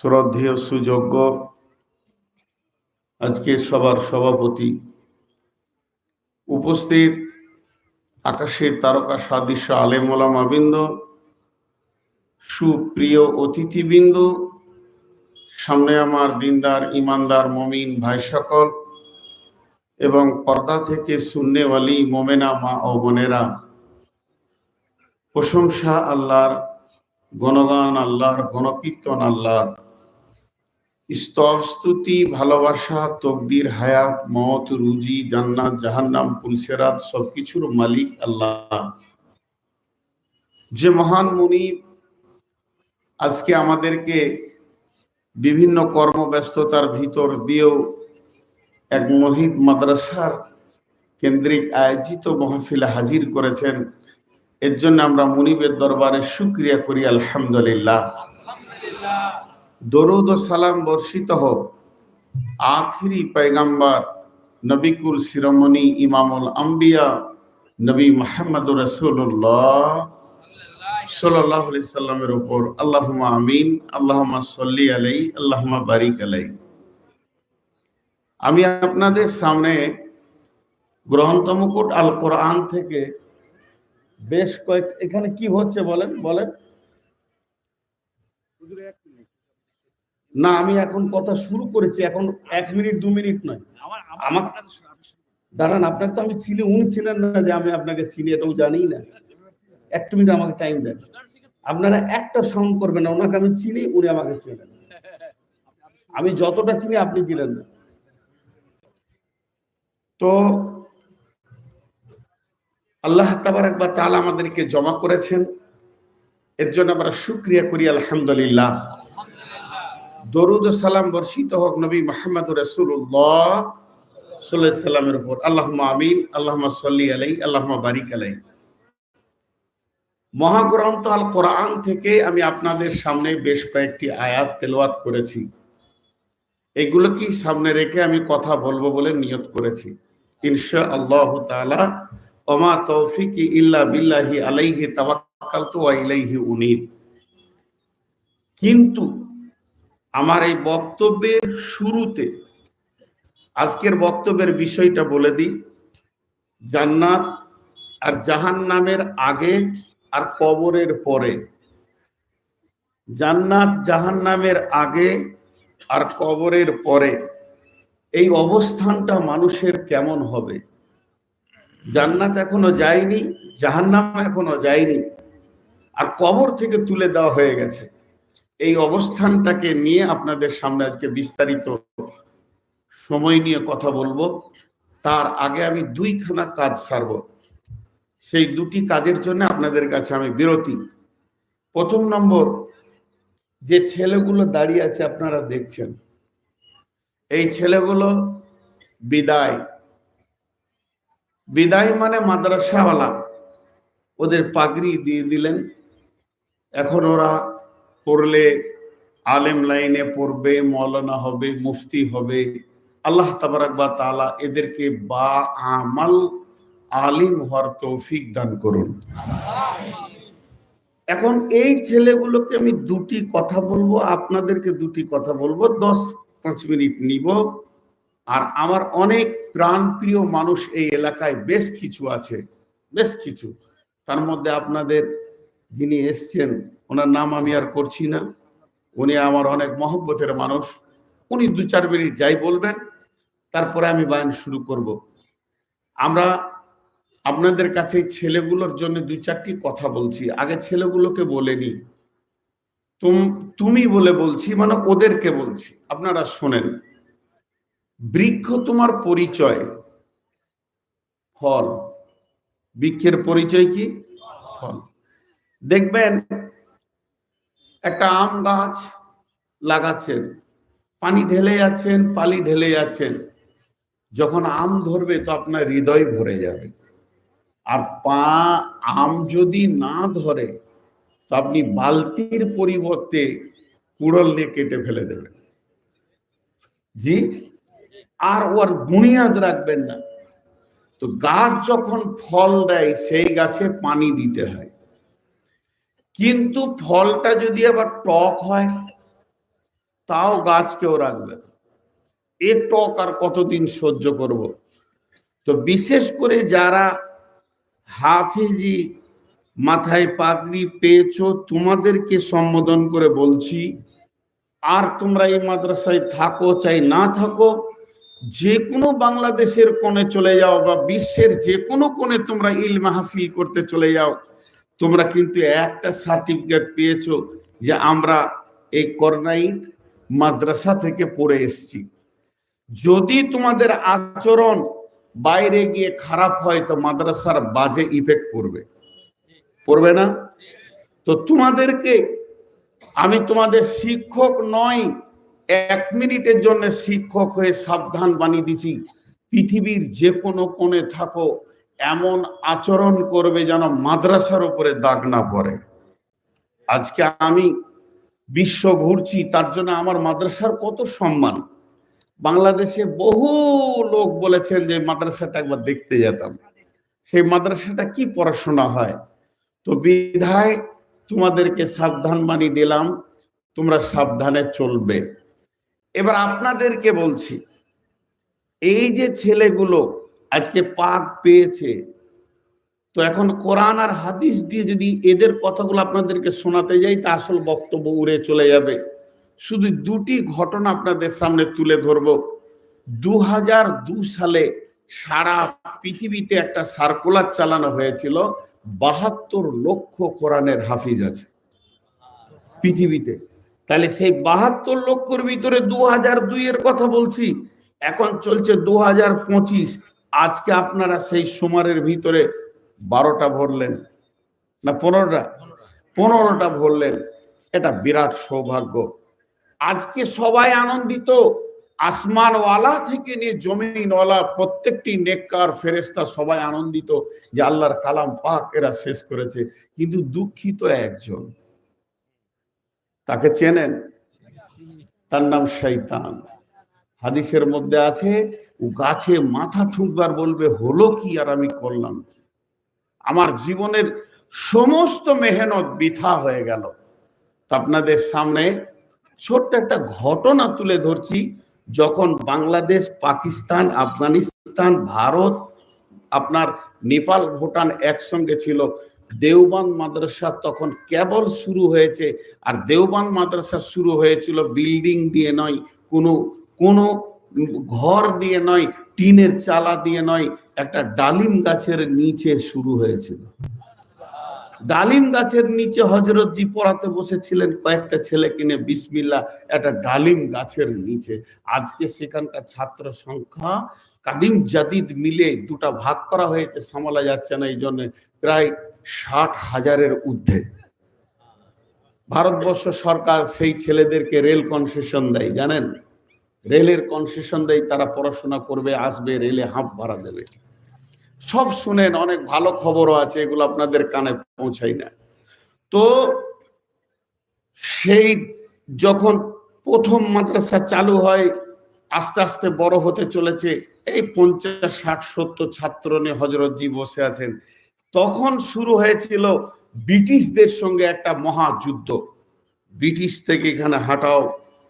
শ্রদ্ধেয় সুযোগ্য আজকে সবার সভাপতি, উপস্থিত আকাশের তারকা সাদৃশ্য আলেম ওলামাবৃন্দ, সুপ্রিয় অতিথিবৃন্দ, সামনে আমার দিনদার ইমানদার মমিন ভাই সকল এবং পর্দা থেকে সুন্নেওয়ালি মোমেনা মা ও বোনেরা, প্রশংসা আল্লাহর, গণগান আল্লাহর, গণকীর্তন আল্লাহর, স্তব স্তুতি ভালোবাসা তকদির হায়াত মওত রুজি জান্নাত জাহান্নাম পুলসেরাত সবকিছুর মালিক আল্লাহ। যে মহান মুনিব আজকে আমাদেরকে বিভিন্ন কর্মব্যস্ততার ভিতর দিয়েও এক মহিদ মাদ্রাসার কেন্দ্রিক আয়োজিত মাহফিলে হাজির করেছেন, এর জন্য আমরা মুনিবের দরবারে শুকরিয়া করি আলহামদুলিল্লাহ। দরুদ ও সালাম বর্ষিত হোক আখিরি পয়গম্বর নবিকুল শিরোমণি ইমামুল আম্বিয়া নবী মুহাম্মদুর রাসূলুল্লাহ সাল্লাল্লাহু আলাইহি সাল্লামের উপর। আল্লাহুম্মা আমিন, আল্লাহুম্মা সাল্লি আলাইহি, আল্লাহুম্মা বারিক আলাইহি। আমি আপনাদের সামনে গ্রন্থ মুকুট আল কোরআন থেকে বেশ কয়েক, এখানে কি হচ্ছে বলেন বলেন না, আমি এখন কথা শুরু করেছি, এখন 1 মিনিট 2 মিনিট নয়। আমার দাঁড়ান, আপনাকে তো আমি চিনি, উনি ছিলেন না যে আমি আপনাকে চিনি, এটাও জানি না। 1 মিনিট আমাকে টাইম দেন। আপনারা একটা সাউন্ড করবেন না, ওনাকে আমি চিনি, উনি আমাকে চিনেন। আমি যতটা চিনি আপনি চিনেন না। তো আল্লাহ তাবারক ওয়া তাআলা আমাদেরকে জমা করেছেন, এর জন্য আমরা শুকরিয়া করি আলহামদুলিল্লাহ। দরুদ ও সালাম বর্ষিত হোক নবী মুহাম্মদুর রাসূলুল্লাহ সাল্লাল্লাহু আলাইহি সাল্লামের উপর। আল্লাহুম্মা আমিন, আল্লাহুম্মা সাল্লি আলাইহি, আল্লাহুম্মা বারিক আলাইহি। মহাগ্রন্থ আল কোরআন থেকে আমি আপনাদের সামনে বেশ কয়েকটি আয়াত তেলাওয়াত করেছি। এগুলো কি সামনে রেখে আমি কথা বলবো বলে নিয়ত করেছি ইনশাআল্লাহ তাআলা। ওমা তৌফিকি ইল্লা বিল্লাহি আলাইহি তাওয়াক্কালতু ওয়া ইলাইহি উনীব। কিন্তু আমার এই বক্তব্যের শুরুতে আজকের বক্তব্যের বিষয়টা বলে দিই। জান্নাত আর জাহান্নামের আগে আর কবরের পরে, জান্নাত জাহান্নামের আগে আর কবরের পরে এই অবস্থানটা মানুষের কেমন হবে। জান্নাত এখনো যায়নি, জাহান্নাম এখনো যায়নি, আর কবর থেকে তুলে দেওয়া হয়ে গেছে। এই অবস্থানটাকে নিয়ে আপনাদের সামনে আজকে বিস্তারিত সময় নিয়ে কথা বলবো। তার আগে আমি 2খানা কাজ সারব, সেই 2টি কাজের জন্য আপনাদের কাছে আমি বিরতি। প্রথম নম্বর, যে ছেলেগুলো দাঁড়িয়ে আছে আপনারা দেখছেন, এই ছেলেগুলো বিদায় বিদায় মানে মাদ্রাসাওয়ালা ওদের পাগড়ি দিয়ে দিলেন। এখন ওরা পড়লে আলেম লাইনে পড়বে, মৌলানা হবে, মুফতি হবে। আল্লাহ তাবারক ওয়া তাআলা এদেরকে বা আমাল আলিম হওয়ার তৌফিক দান করুন। এখন এই ছেলেগুলোকে আমি 2টি কথা বলবো, আপনাদেরকে 2টি কথা বলবো, 10-5 মিনিট নিব। আর আমার অনেক প্রাণপ্রিয় মানুষ এই এলাকায় বেশ কিছু আছে, বেশ কিছু। তার মধ্যে আপনাদের যিনি এসছেন, ওনার নাম আমি আর করছি না, উনি আমার অনেক মহব্বতের মানুষ। উনি 2-4 মিনিট যাই বলবেন, তারপরে আমি বয়ান শুরু করব। আমরা আপনাদের কাছে ছেলেগুলোর জন্য 2-4টি কথা বলছি। আগে ছেলেগুলোকে বলেনি, তুমি বলে বলছি, মানে ওদেরকে বলছি, আপনারা শোনেন। বৃক্ষ তোমার পরিচয় ফল। বৃক্ষের পরিচয় কি? ফল। দেখবেন একটা আম গাছ লাগাচ্ছেন, পানি ঢেলে যাচ্ছেন, পালি ঢেলে যাচ্ছেন, যখন আম ধরবে তো আপনার হৃদয় ভরে যাবে। আর আম যদি না ধরে তো আপনি বালতির পরিবর্তে কুড়াল দিয়ে কেটে ফেলে দেবেন। জি, আর ওর বুনিয়াদ রাখবেন না। তো গাছ যখন ফল দেয় সেই গাছে পানি দিতে হয়, কিন্তু ফলটা যদি আবার টক হয় তাও গাছ কেউ রাখবে না। এ টক আর কতদিন সহ্য করব? তো বিশেষ করে যারা হাফিজি মাথায় পাগড়ি পেয়েছো, তোমাদেরকে সম্বোধন করে বলছি, আর তোমরা এই মাদ্রাসায় থাকো চাই না থাকো, যে কোনো বাংলাদেশের কোণে চলে যাও বা বিশ্বের যে কোনো কোণে তোমরা ইলম হাসিল করতে চলে যাও, তোমরা কিন্তু একটা সার্টিফিকেট পেয়েছো যে আমরা এই করনাইট মাদ্রাসা থেকে পড়ে এসেছি। যদি তোমাদের আচরণ বাইরে গিয়ে খারাপ হয় তো মাদ্রাসার বাজে ইফেক্ট পড়বে না? তো তোমাদেরকে আমি তোমাদের শিক্ষক নয়, 1 মিনিটের জন্য শিক্ষক হয়ে সাবধান বানিয়ে দিচ্ছি, পৃথিবীর যে কোনো কোণে থাকো এমন আচরণ করবে যেন মাদ্রাসার উপরে দাগ না পড়ে। আজকে আমি বিশ্ব ঘুরছি, তার জন্য আমার মাদ্রাসার কত সম্মান। বাংলাদেশে বহু লোক বলেছেন যে মাদ্রাসাটা একবার দেখতে যেতাম, সেই মাদ্রাসাটা কি পড়াশোনা হয়। তো বিধায় তোমাদেরকে সাবধান বানিয়ে দিলাম, তোমরা সাবধানে চলবে। এবার আপনাদেরকে বলছি, এই যে ছেলেগুলো আজকে পাক পেয়েছে, তো এখন কোরআন আর হাদিস দিয়ে যদি এদের কথাগুলো আপনাদেরকে শোনাতে যাই তা আসল বক্তব্য উড়ে চলে যাবে। শুধু দুটি ঘটনা আপনাদের সামনে তুলে ধরব। 2002 সালে সারা পৃথিবীতে একটা সার্কুলার চালানো হয়েছিল, 72 লক্ষ কোরআনের হাফিজ আছে পৃথিবীতে। তাহলে সেই 72 লক্ষর ভিতরে 2002 এর কথা বলছি, এখন চলছে 2025। আজকে আপনারা সেই সুমারের ভিতরে 12টা ভরলেন না 15টা ভরলেন, এটা বিরাট সৌভাগ্য। আজকে সবাই আনন্দিত, আসমানওয়ালা থেকে নিয়ে জমিনওয়ালা প্রত্যেকটি নেককার ফেরেশতা সবাই আনন্দিত যে আল্লাহর কালাম পাক এরা শেষ করেছে। কিন্তু দুঃখিত একজন, তাকে চেনেন? তার নাম শয়তান। হাদিসের মধ্যে আছে, ও গাছে মাথা ঠুকবার বলবে হলো কি আর আমি করলাম, আমার জীবনের সমস্ত মেহনত বৃথা হয়ে গেল। তো আপনাদের সামনে ছোট্ট একটা ঘটনা তুলে ধরছি। যখন বাংলাদেশ, পাকিস্তান, আফগানিস্তান, ভারত, আপনার নেপাল, ভুটান একসঙ্গে ছিল, দেওবন্দ মাদ্রাসা তখন কেবল শুরু হয়েছে। আর দেওবন্দ মাদ্রাসা শুরু হয়েছিল বিল্ডিং দিয়ে নয়, কোনো ঘর দিয়ে নয়, টিনের চালা দিয়ে নয়, একটা ডালিম গাছের নিচে শুরু হয়েছিল। ডালিম গাছের নিচে হযরতজি পড়াতে বসেছিলেন কয়েকটা ছেলে কিনে, বিসমিল্লাহ, একটা ডালিম গাছের নিচে। আজকে সেখানকার ছাত্র সংখ্যা কাদিম জাদিদ মিলে দুটা ভাগ করা হয়েছে, সামলা যাচ্ছে না, এই জন্য প্রায় 60,000-এর ঊর্ধ্বে। ভারতবর্ষ সরকার সেই ছেলেদেরকে রেল কনসেশন দেয়, জানেন? রেলের কনসেশন দেয়, তারা পড়াশোনা করবে, আসবে, রেলে হাঁপ ভাড়া দেবে। সব শুনেন, অনেক ভালো খবরও আছে, এগুলো আপনাদের কানে পৌঁছায় না। তো সেই যখন প্রথম মাদ্রাসা চালু হয়, আস্তে আস্তে বড় হতে চলেছে, এই 50, 60, 70 ছাত্র নিয়ে হযরতজি বসে আছেন। তখন শুরু হয়েছিল ব্রিটিশদের সঙ্গে একটা মহাযুদ্ধ। ব্রিটিশ থেকে এখানে হাঁটাও,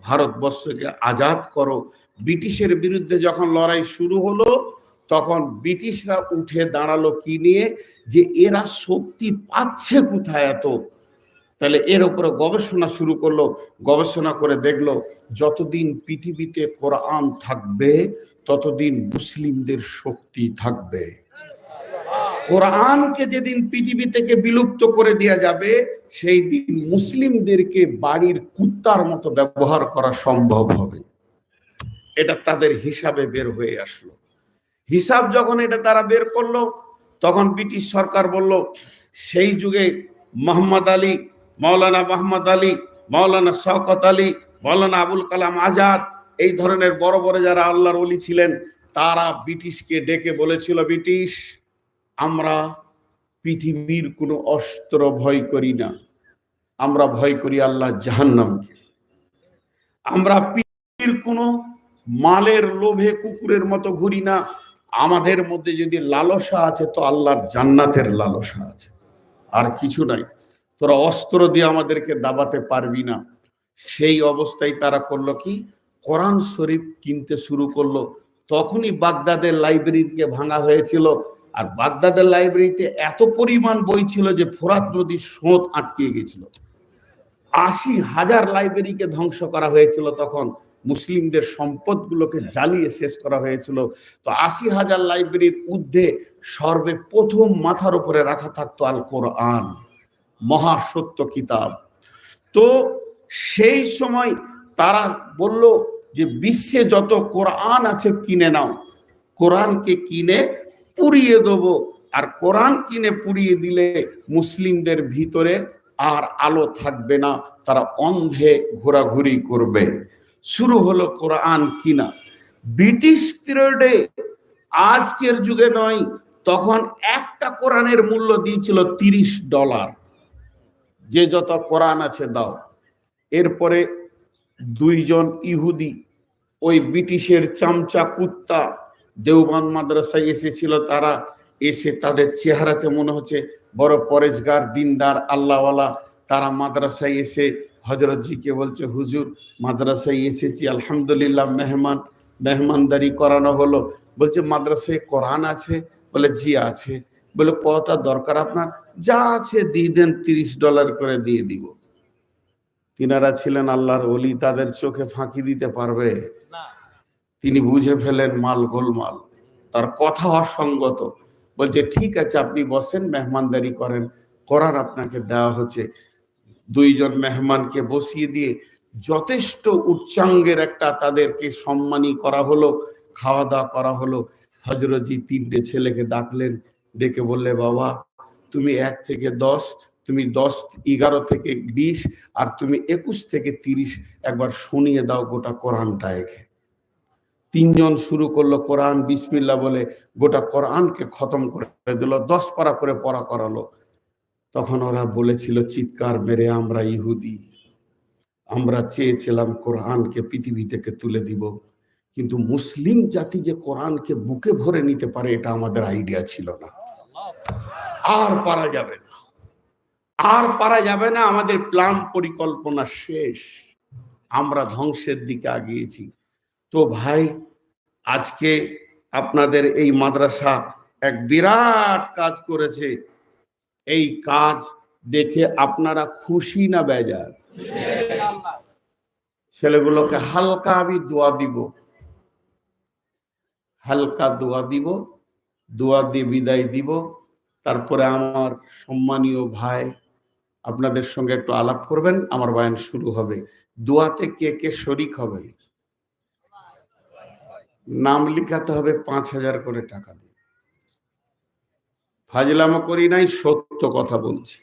ভারতবর্ষকে আজাদ করো। ব্রিটিশের বিরুদ্ধে যখন লড়াই শুরু হলো, তখন ব্রিটিশরা উঠে দাঁড়ালো কি নিয়ে, যে এরা শক্তি পাচ্ছে কোথায় এত। তাহলে এর উপরে গবেষণা শুরু করলো। গবেষণা করে দেখলো যতদিন পৃথিবীতে কোরআন থাকবে ততদিন মুসলিমদের শক্তি থাকবে। কোরআনকে যেদিন পৃথিবী থেকে বিলুপ্ত করে দেওয়া যাবে, সেই দিন মুসলিমদেরকে বাড়ির কুত্তার মতো ব্যবহার করা সম্ভব হবে। এটা তাদের হিসাবে বের হয়ে আসলো। হিসাব যখন এটা তারা বের করলো, তখন ব্রিটিশ সরকার বলল, সেই যুগে মোহাম্মদ আলী, মাওলানা মোহাম্মদ আলী, মাওলানা শওকত আলী, মাওলানা আবুল কালাম আজাদ, এই ধরনের বড় বড় যারা আল্লাহর ওলি ছিলেন, তারা ব্রিটিশকে ডেকে বলেছিল, ব্রিটিশ, আমরা পৃথিবীর কোনো অস্ত্র ভয় করি না, আমরা ভয় করি আল্লাহ জাহান্নামকে। আমরা পৃথিবীর কোনো মালের লোভে কুকুরের মতো ঘুরি না, আমাদের মধ্যে যদি লালসা আছে তো আল্লাহর জান্নাতের লালসা আছে, আর কিছু নাই। তোরা অস্ত্র দিয়ে আমাদেরকে দাবাতে পারবি না। সেই অবস্থায় তারা করলো কি, কোরআন শরীফ কিনতে শুরু করলো। তখনই বাগদাদের লাইব্রেরিকে ভাঙা হয়েছিল। আর বাগদাদের লাইব্রেরিতে এত পরিমাণ বই ছিল যে ফোরাত নদীর স্রোত আটকে গেছিল। 80,000 লাইব্রেরিকে ধ্বংস করা হয়েছিল। তখন মুসলিমদের সম্পদগুলোকে জ্বালিয়ে শেষ করা হয়েছিল। তো 80,000 লাইব্রেরির ঊর্ধ্বে সর্বপ্রথম মাথার উপরে রাখা থাকতো আল কোরআন, মহাসত্য কিতাব। তো সেই সময় তারা বলল যে বিশ্বে যত কোরআন আছে কিনে নাও, কোরআনকে কিনে পুড়িয়ে দেবো। আর কোরআন কিনে পুড়িয়ে দিলে মুসলিমদের ভিতরে আর আলো থাকবে না, তারা অন্ধে ঘোরাঘুরি করবে। শুরু হলো কোরআন কিনা। ব্রিটিশ পিরিয়ডে, আজকের যুগে নয়, তখন একটা কোরআনের মূল্য দিয়েছিল $30, যে যত কোরআন আছে দাও। এরপরে দুইজন ইহুদি, ওই ব্রিটিশের চামচা কুত্তা, দেওবন্দ মাদ্রাসায় এসেছিল। তারা এসে তাদের চেহারাতে মনে হচ্ছে বড় পরেশগার, দিনদার, আল্লাহওয়ালা। তারা মাদ্রাসায় এসে হজরতজিকে বলছে, হুজুর মাদ্রাসায় এসেছি, আলহামদুলিল্লাহ, মেহমানদারি করানো হলো। বলছে মাদ্রাসায় কোরআন আছে? বলে জি আছে। বলে কটা দরকার আপনার? যা আছে দিয়ে দেন, $30 করে দিয়ে দিব। তিনারা ছিলেন আল্লাহর ওলি, তাদের চোখে ফাঁকি দিতে পারবে? তিনি বুঝে ফেলেন মাল গোলমাল, তার কথা অসঙ্গত। বলছে ঠিক আছে, আপনি বসেন, মেহমানদারি করেন, করার আপনাকে দেওয়া হচ্ছে। দুইজন মেহমানকে বসিয়ে দিয়ে যথেষ্ট উচ্চাঙ্গের একটা তাদেরকে সম্মানী করা হলো, খাওয়া দাওয়া করা হলো। হযরতজি 3টে ছেলেকে ডাকলেন, ডেকে বললে, বাবা তুমি 1 থেকে 10, তুমি 10, 11 থেকে 20, আর তুমি 21 থেকে 30 একবার শুনিয়ে দাও গোটা কোরআনটা একে। 3 জন শুরু করলো কোরআন, বিসমিল্লাহ বলে গোটা কোরআনকে খতম করে দিল, 10 পারা করে পড়া করালো। তখন ওরা বলেছিল চিৎকার মেরে, আমরা ইহুদি, আমরা চেয়েছিলাম কোরআনকে পৃথিবী থেকে তুলে দিব, কিন্তু মুসলিম জাতি যে কোরআনকে বুকে ভরে নিতে পারে এটা আমাদের আইডিয়া ছিল না। আর পারা যাবে না, আর পারা যাবে না, আমাদের প্ল্যান পরিকল্পনা শেষ, আমরা ধ্বংসের দিকে আগিয়েছি। তো ভাই, আজকে আপনাদের এই মাদ্রাসা এক বিরাট কাজ করেছে। এই কাজ দেখে আপনারা খুশি না বেজার? ছেলেগুলোকে হালকা আমি দোয়া দিব, হালকা দোয়া দিব, দোয়া দিয়ে বিদায় দিব। তারপরে আমার সম্মানীয় ভাই আপনাদের সঙ্গে একটু আলাপ করবেন, আমার বয়ান শুরু হবে। দোয়াতে কে কে শরিক হবেন? নাম লিখাতে হবে 5,000 করে টাকা দিয়ে। ফাজলামো করি নাই, সত্য কথা বলছি।